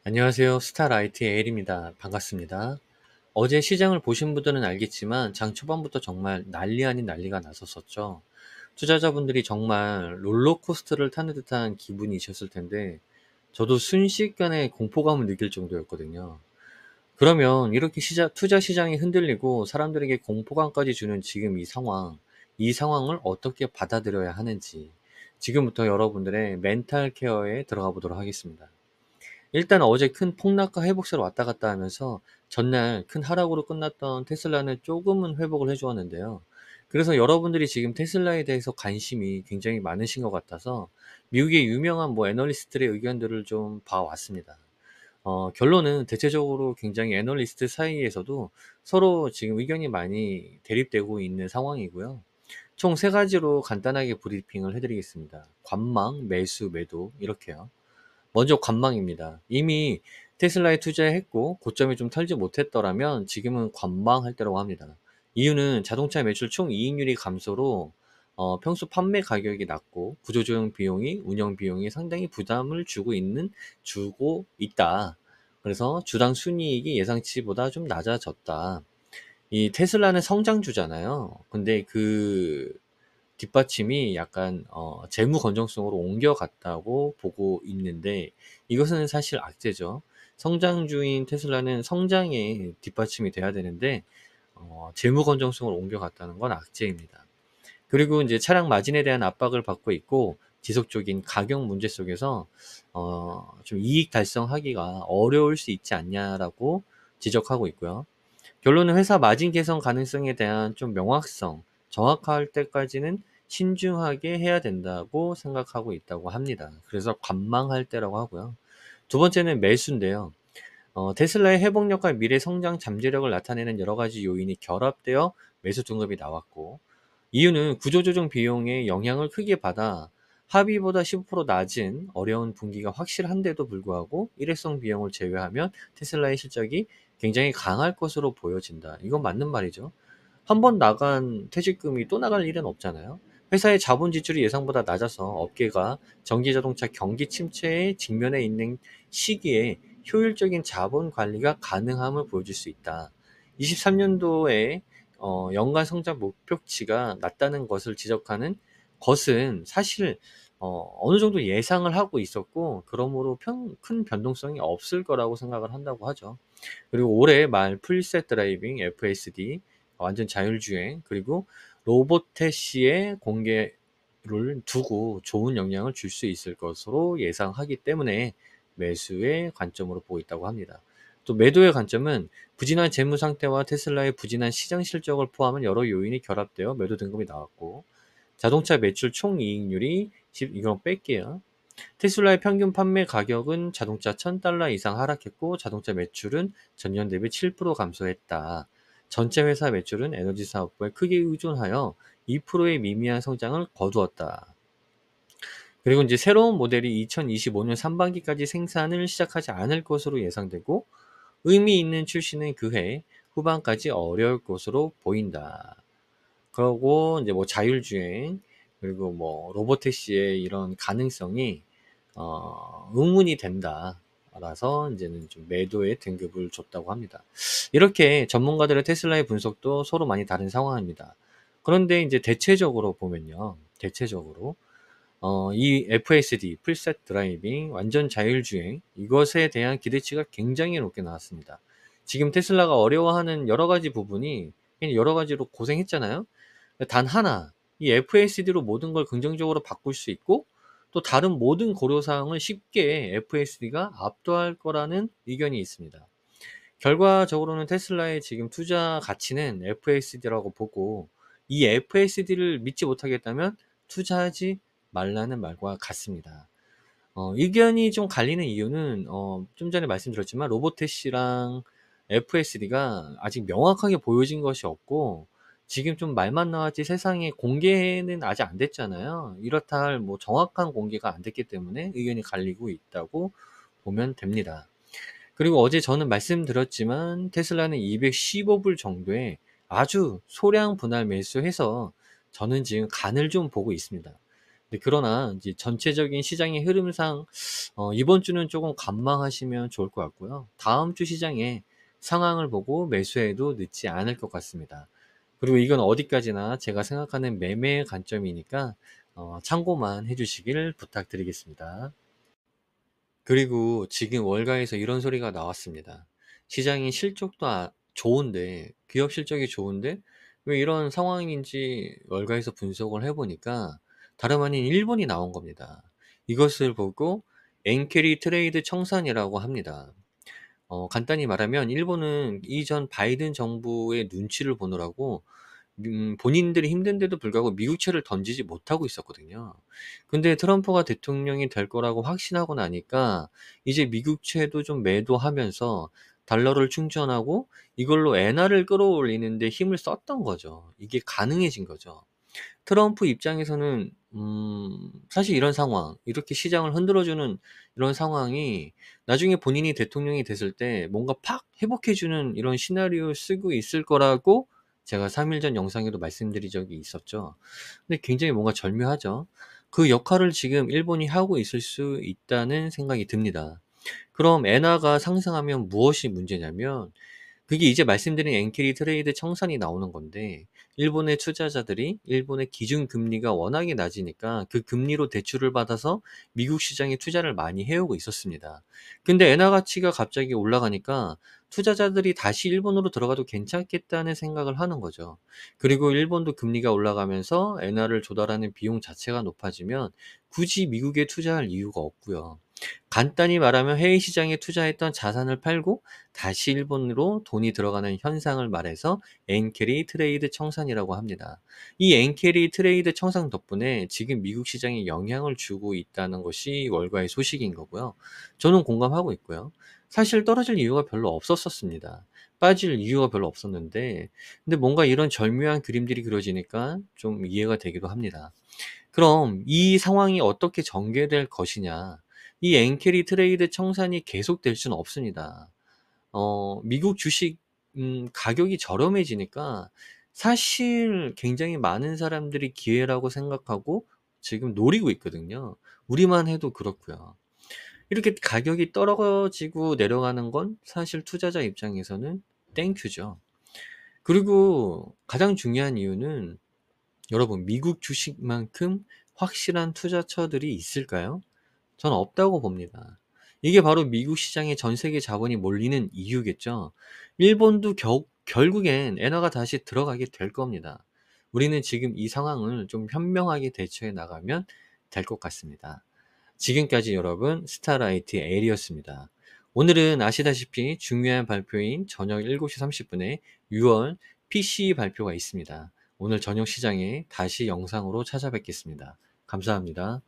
안녕하세요. 스타라이트의 에일입니다. 반갑습니다. 어제 시장을 보신 분들은 알겠지만 장 초반부터 정말 난리 아닌 난리가 났었었죠. 투자자분들이 정말 롤러코스터를 타는 듯한 기분이셨을 텐데 저도 순식간에 공포감을 느낄 정도였거든요. 그러면 이렇게 투자 시장이 흔들리고 사람들에게 공포감까지 주는 지금 이 상황을 어떻게 받아들여야 하는지 지금부터 여러분들의 멘탈 케어에 들어가 보도록 하겠습니다. 일단 어제 큰 폭락과 회복세로 왔다 갔다 하면서 전날 큰 하락으로 끝났던 테슬라는 조금은 회복을 해 주었는데요. 그래서 여러분들이 지금 테슬라에 대해서 관심이 굉장히 많으신 것 같아서 미국의 유명한 애널리스트들의 의견들을 좀 봐 왔습니다. 결론은 대체적으로 굉장히 애널리스트 사이에서도 서로 지금 의견이 많이 대립되고 있는 상황이고요. 총 세 가지로 간단하게 브리핑을 해 드리겠습니다. 관망, 매수, 매도 이렇게요. 먼저 관망입니다. 이미 테슬라에 투자했고 고점에 좀 털지 못했더라면 지금은 관망할 때라고 합니다. 이유는 자동차 매출 총 이익률이 감소로 평소 판매 가격이 낮고 구조조정 비용이 운영 비용이 상당히 부담을 주고 있다. 그래서 주당 순이익이 예상치보다 좀 낮아졌다. 이 테슬라는 성장주잖아요. 근데 그 뒷받침이 약간 재무 건전성으로 옮겨갔다고 보고 있는데 이것은 사실 악재죠. 성장주인 테슬라는 성장의 뒷받침이 돼야 되는데 재무 건전성을 옮겨갔다는 건 악재입니다. 그리고 이제 차량 마진에 대한 압박을 받고 있고 지속적인 가격 문제 속에서 좀 이익 달성하기가 어려울 수 있지 않냐라고 지적하고 있고요. 결론은 회사 마진 개선 가능성에 대한 좀 명확성, 정확할 때까지는 신중하게 해야 된다고 생각하고 있다고 합니다. 그래서 관망할 때라고 하고요. 두 번째는 매수인데요. 테슬라의 회복력과 미래 성장 잠재력을 나타내는 여러 가지 요인이 결합되어 매수 등급이 나왔고, 이유는 구조조정 비용의 영향을 크게 받아 합의보다 15% 낮은 어려운 분기가 확실한데도 불구하고 일회성 비용을 제외하면 테슬라의 실적이 굉장히 강할 것으로 보여진다. 이건 맞는 말이죠. 한 번 나간 퇴직금이 또 나갈 일은 없잖아요. 회사의 자본 지출이 예상보다 낮아서 업계가 전기자동차 경기 침체에 직면해 있는 시기에 효율적인 자본 관리가 가능함을 보여줄 수 있다. 23년도에 연간 성장 목표치가 낮다는 것을 지적하는 것은 사실 어느 정도 예상을 하고 있었고 그러므로 큰 변동성이 없을 거라고 생각을 한다고 하죠. 그리고 올해 말 풀셋 드라이빙 FSD 완전 자율주행 그리고 로보태시의 공개를 두고 좋은 영향을 줄 수 있을 것으로 예상하기 때문에 매수의 관점으로 보고 있다고 합니다. 또 매도의 관점은 부진한 재무 상태와 테슬라의 부진한 시장 실적을 포함한 여러 요인이 결합되어 매도 등급이 나왔고 자동차 매출 총이익률이 이건 뺄게요. 테슬라의 평균 판매 가격은 자동차 1000달러 이상 하락했고 자동차 매출은 전년 대비 7% 감소했다. 전체 회사 매출은 에너지 사업부에 크게 의존하여 2%의 미미한 성장을 거두었다. 그리고 이제 새로운 모델이 2025년 상반기까지 생산을 시작하지 않을 것으로 예상되고 의미 있는 출시는 그해 후반까지 어려울 것으로 보인다. 그러고 이제 자율주행 그리고 로보택시의 이런 가능성이 의문이 된다. 라서 이제는 좀 매도의 등급을 줬다고 합니다. 이렇게 전문가들의 테슬라의 분석도 서로 많이 다른 상황입니다. 그런데 이제 대체적으로 보면요. 대체적으로 이 FSD, 풀셋 드라이빙, 완전 자율주행 이것에 대한 기대치가 굉장히 높게 나왔습니다. 지금 테슬라가 어려워하는 여러 가지 부분이 그냥 여러 가지로 고생했잖아요. 단 하나, 이 FSD로 모든 걸 긍정적으로 바꿀 수 있고 또 다른 모든 고려사항을 쉽게 FSD가 압도할 거라는 의견이 있습니다. 결과적으로는 테슬라의 지금 투자 가치는 FSD라고 보고 이 FSD를 믿지 못하겠다면 투자하지 말라는 말과 같습니다. 의견이 좀 갈리는 이유는 좀 전에 말씀드렸지만 로보택시랑 FSD가 아직 명확하게 보여진 것이 없고 지금 좀 말만 나왔지 세상에 공개는 아직 안 됐잖아요. 이렇다 할 정확한 공개가 안 됐기 때문에 의견이 갈리고 있다고 보면 됩니다. 그리고 어제 저는 말씀드렸지만 테슬라는 215불 정도의 아주 소량 분할 매수해서 저는 지금 간을 좀 보고 있습니다. 네, 그러나 이제 전체적인 시장의 흐름상 이번 주는 조금 관망하시면 좋을 것 같고요. 다음 주 시장의 상황을 보고 매수해도 늦지 않을 것 같습니다. 그리고 이건 어디까지나 제가 생각하는 매매의 관점이니까 참고만 해주시길 부탁드리겠습니다. 그리고 지금 월가에서 이런 소리가 나왔습니다. 시장이 실적도 좋은데, 기업 실적이 좋은데, 왜 이런 상황인지 월가에서 분석을 해보니까 다름 아닌 일본이 나온 겁니다. 이것을 보고 엔캐리 트레이드 청산이라고 합니다. 간단히 말하면 일본은 이전 바이든 정부의 눈치를 보느라고 본인들이 힘든데도 불구하고 미국채를 던지지 못하고 있었거든요. 근데 트럼프가 대통령이 될 거라고 확신하고 나니까 이제 미국채도 좀 매도하면서 달러를 충전하고 이걸로 엔화를 끌어올리는데 힘을 썼던 거죠. 이게 가능해진 거죠. 트럼프 입장에서는 사실 이런 상황, 이렇게 시장을 흔들어주는 이런 상황이 나중에 본인이 대통령이 됐을 때 뭔가 팍 회복해주는 이런 시나리오를 쓰고 있을 거라고 제가 3일 전 영상에도 말씀드린 적이 있었죠. 근데 굉장히 뭔가 절묘하죠. 그 역할을 지금 일본이 하고 있을 수 있다는 생각이 듭니다. 그럼 엔화가 상승하면 무엇이 문제냐면 그게 이제 말씀드린 엔캐리 트레이드 청산이 나오는 건데 일본의 투자자들이 일본의 기준 금리가 워낙에 낮으니까 그 금리로 대출을 받아서 미국 시장에 투자를 많이 해오고 있었습니다. 근데 엔화 가치가 갑자기 올라가니까 투자자들이 다시 일본으로 들어가도 괜찮겠다는 생각을 하는 거죠. 그리고 일본도 금리가 올라가면서 엔화를 조달하는 비용 자체가 높아지면 굳이 미국에 투자할 이유가 없고요. 간단히 말하면 해외 시장에 투자했던 자산을 팔고 다시 일본으로 돈이 들어가는 현상을 말해서 엔캐리 트레이드 청산이라고 합니다. 이 엔캐리 트레이드 청산 덕분에 지금 미국 시장에 영향을 주고 있다는 것이 월가의 소식인 거고요. 저는 공감하고 있고요. 사실 떨어질 이유가 별로 없었습니다. 빠질 이유가 별로 없었는데, 근데 뭔가 이런 절묘한 그림들이 그려지니까 좀 이해가 되기도 합니다. 그럼 이 상황이 어떻게 전개될 것이냐? 이 엔캐리 트레이드 청산이 계속될 수는 없습니다. 미국 주식 가격이 저렴해지니까 사실 굉장히 많은 사람들이 기회라고 생각하고 지금 노리고 있거든요. 우리만 해도 그렇고요. 이렇게 가격이 떨어지고 내려가는 건 사실 투자자 입장에서는 땡큐죠. 그리고 가장 중요한 이유는 여러분 미국 주식만큼 확실한 투자처들이 있을까요? 전 없다고 봅니다. 이게 바로 미국 시장에 전 세계 자본이 몰리는 이유겠죠. 일본도 결국엔 엔화가 다시 들어가게 될 겁니다. 우리는 지금 이 상황을 좀 현명하게 대처해 나가면 될 것 같습니다. 지금까지 여러분 스타라이트 에리였습니다. 오늘은 아시다시피 중요한 발표인 저녁 7시 30분에 6월 PC 발표가 있습니다. 오늘 저녁 시장에 다시 영상으로 찾아뵙겠습니다. 감사합니다.